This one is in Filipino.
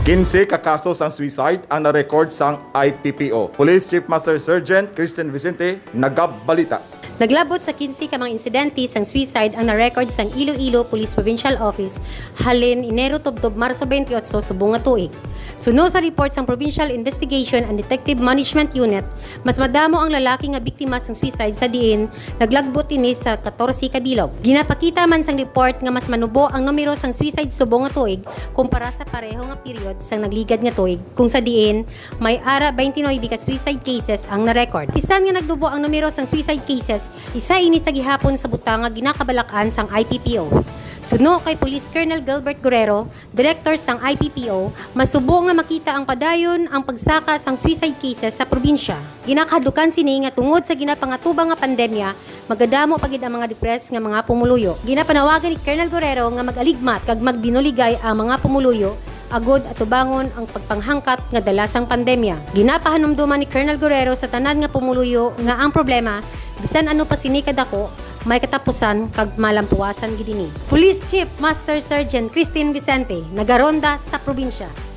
15 ka kaso sang suicide ang na-record sang IPPO. Police Chief Master Sergeant Christine Vicente nagabalita. Naglabot sa 15 ka mga insidente sang suicide ang na-record sang Iloilo Police Provincial Office halin Enero tubtob Marso 28 subong nga tuig. Suno sa report sang Provincial Investigation and Detective Management Unit, mas madamo ang lalaki nga biktima sang suicide sa diin naglagbot ini sa 14 ka bilog. Ginapakita man sang report nga mas manubo ang numero sang suicide subong nga tuig kumpara sa pareho nga period sang nagligad nga tuig kung sa diin may ara 29 ka suicide cases ang na-record. Bisan nga nagdubo ang numero sang suicide cases, isa ini sa gihapon sa butang nga ginakabalakan sang IPPO. Suno kay Police Colonel Gilbert Guerrero, Director sang IPPO, masubo nga makita ang padayon ang pagsaka sang suicide cases sa probinsya. Ginakadukan sini nga tungod sa ginapangatubang nga pandemya, magadamo pagid ang mga depressed nga mga pumuluyo. Ginapanawagan ni Colonel Guerrero nga mag-aligmat kag magdinuligay ang mga pumuluyo agod at tubangon ang pagpanghangkat nga dalasang pandemya. Ginapahanumduman ni Colonel Guerrero sa tanan nga pumuluyo nga ang problema bisan ano pa sinikad ako may katapusan kag malampuasan gid ini. Police Chief Master Sergeant Christine Vicente nagaronda sa probinsya.